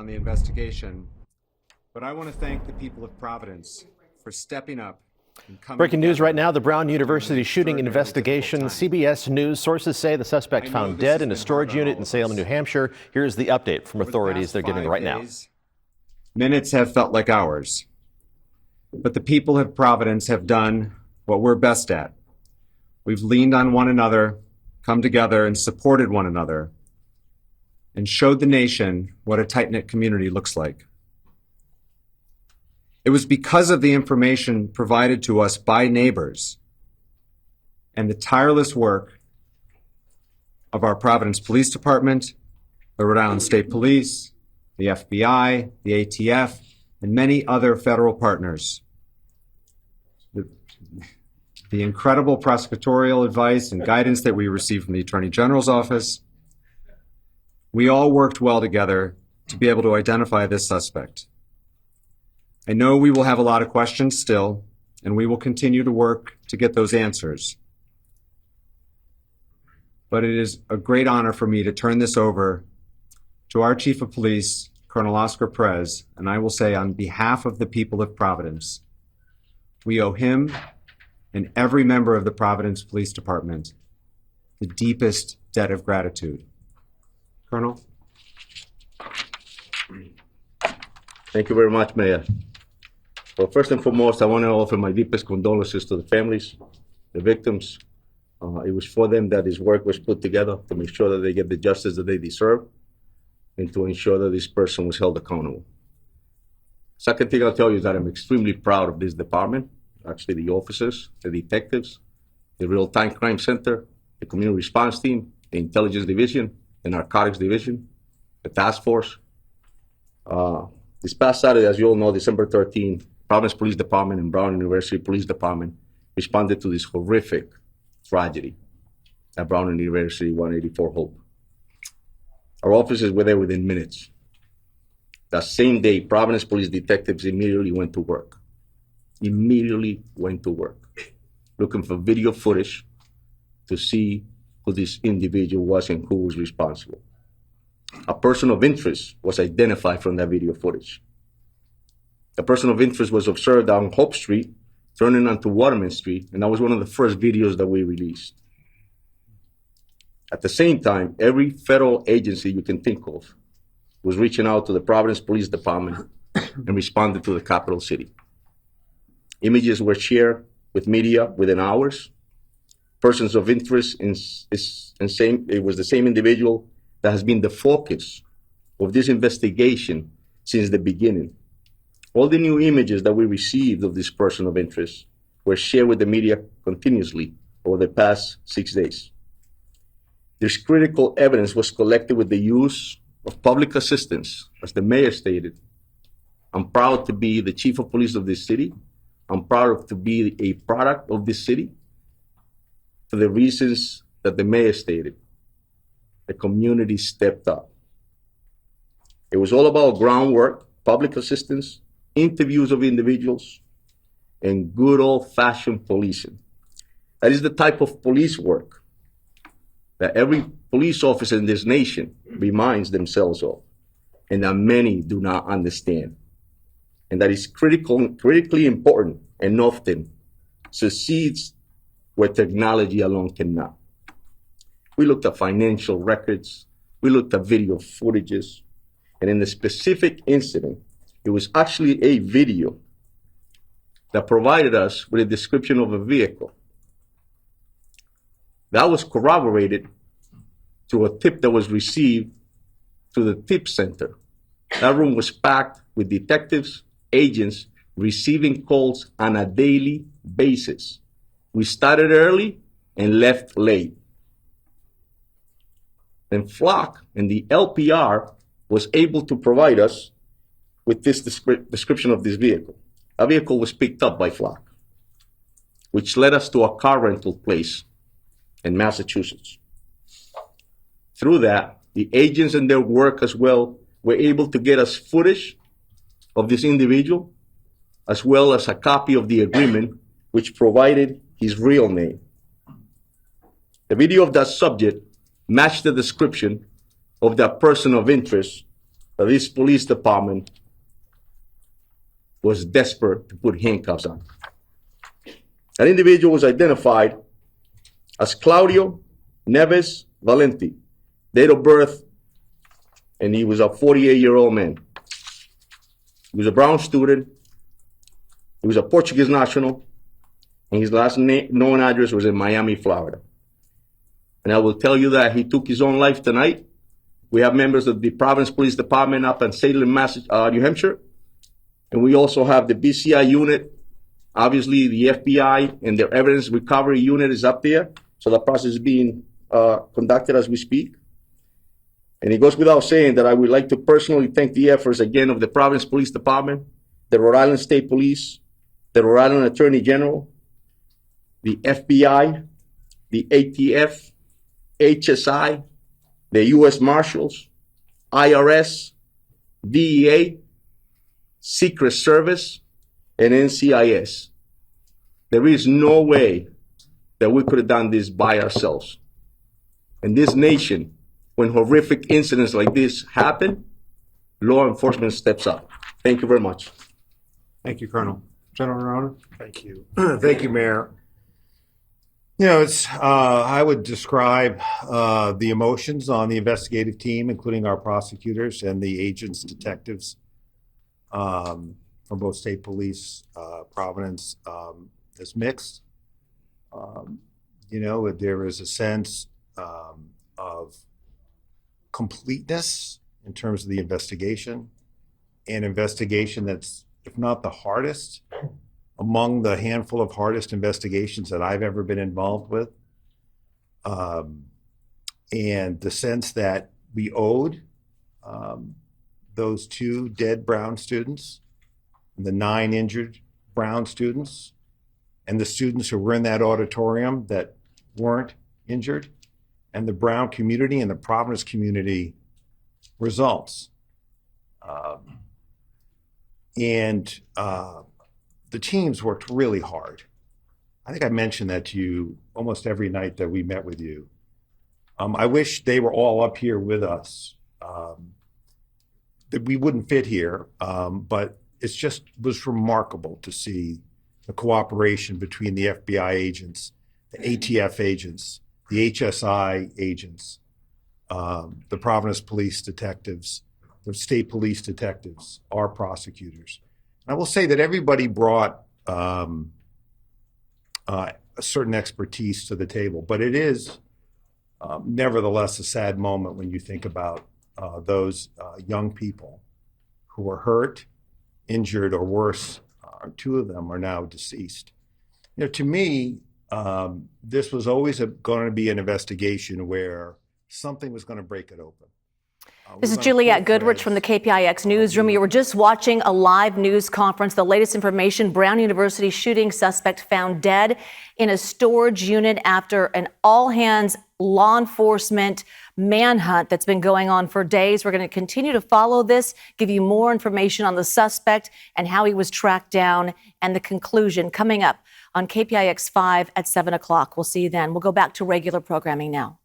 on the investigation, but I want to thank the people of Providence for stepping up. Breaking news right now, the Brown University shooting investigation. CBS News sources say the suspect found dead in a storage unit in Salem, New Hampshire. Here's the update from authorities they're giving right now. Minutes have felt like hours, but the people of Providence have done what we're best at. We've leaned on one another, come together and supported one another, and showed the nation what a tight-knit community looks like. It was because of the information provided to us by neighbors and the tireless work of our Providence Police Department, the Rhode Island State Police, the FBI, the ATF, and many other federal partners. The incredible prosecutorial advice and guidance that we received from the Attorney General's office. We all worked well together to be able to identify this suspect. I know we will have a lot of questions still, and we will continue to work to get those answers. But it is a great honor for me to turn this over to our Chief of Police, Colonel Oscar Perez, and I will say on behalf of the people of Providence, we owe him and every member of the Providence Police Department the deepest debt of gratitude. Colonel? Thank you very much, Mayor. Well, first and foremost, I want to offer my deepest condolences to the families, the victims. It was for them that this work was put together to make sure that they get the justice that they deserve and to ensure that this person was held accountable. Second thing I'll tell you is that I'm extremely proud of this department, actually the officers, the detectives, the Real-Time Crime Center, the Community Response Team, the Intelligence Division, the Narcotics Division, the Task Force. This past Saturday, as you all know, December 13th, Providence Police Department and Brown University Police Department responded to this horrific tragedy at Brown University 184 Hope. Our officers were there within minutes. That same day, Providence police detectives immediately went to work. Looking for video footage to see who this individual was and who was responsible. A person of interest was identified from that video footage. The person of interest was observed on Hope Street, turning onto Waterman Street, and that was one of the first videos that we released. At the same time, every federal agency you can think of was reaching out to the Providence Police Department and responded to the capital city. Images were shared with media within hours. Persons of interest it was the same individual that has been the focus of this investigation since the beginning. All the new images that we received of this person of interest were shared with the media continuously over the past 6 days. This critical evidence was collected with the use of public assistance. As the mayor stated, I'm proud to be the chief of police of this city. I'm proud to be a product of this city for the reasons that the mayor stated. The community stepped up. It was all about groundwork, public assistance, interviews of individuals, and good old-fashioned policing. That is the type of police work that every police officer in this nation reminds themselves of, and that many do not understand. And that is critically important and often succeeds where technology alone cannot. We looked at financial records, we looked at video footages, and in the specific incident, it was actually a video that provided us with a description of a vehicle. That was corroborated through a tip that was received to the tip center. That room was packed with detectives, agents receiving calls on a daily basis. We started early and left late. And Flock and the LPR was able to provide us with this description of this vehicle. A vehicle was picked up by Flock, which led us to a car rental place in Massachusetts. Through that, the agents and their work as well were able to get us footage of this individual, as well as a copy of the agreement, which provided his real name. The video of that subject matched the description of that person of interest that this police department was desperate to put handcuffs on. That individual was identified as Claudio Neves Valenti, date of birth, and he was a 48-year-old man. He was a Brown student. He was a Portuguese national, and his last known address was in Miami, Florida. And I will tell you that he took his own life tonight. We have members of the Providence Police Department up in Salem, New Hampshire. And we also have the BCI unit. Obviously, the FBI and their evidence recovery unit is up there. So the process is being conducted as we speak. And it goes without saying that I would like to personally thank the efforts again of the Providence Police Department, the Rhode Island State Police, the Rhode Island Attorney General, the FBI, the ATF, HSI, the U.S. Marshals, IRS, DEA, Secret Service, and NCIS. There is no way that we could have done this by ourselves. In this nation, when horrific incidents like this happen, law enforcement steps up. Thank you very much. Thank you, Colonel. General Arona? Thank you. Thank you, Mayor. You know, I would describe the emotions on the investigative team, including our prosecutors and the agents, detectives from both state police, Providence, as mixed. You know, there is a sense of completeness in terms of the investigation, an investigation that's, if not the hardest, among the handful of hardest investigations that I've ever been involved with. And the sense that we owed those 2 dead Brown students, and the 9 injured Brown students, and the students who were in that auditorium that weren't injured, and the Brown community and the Providence community results. The teams worked really hard. I think I mentioned that to you almost every night that we met with you. I wish they were all up here with us. That we wouldn't fit here, but it's just was remarkable to see the cooperation between the FBI agents, the ATF agents, the HSI agents, the Providence police detectives, the state police detectives, our prosecutors. And I will say that everybody brought a certain expertise to the table, but it is nevertheless a sad moment when you think about those young people who were hurt, injured, or worse. 2 of them are now deceased. You know, to me, this was always going to be an investigation where something was going to break it open. This is Juliette Goodrich from the KPIX newsroom. You were just watching a live news conference. The latest information, Brown University shooting suspect found dead in a storage unit after an all-hands law enforcement manhunt that's been going on for days. We're going to continue to follow this, give you more information on the suspect and how he was tracked down, and the conclusion coming up on KPIX 5 at 7 o'clock. We'll see you then. We'll go back to regular programming now.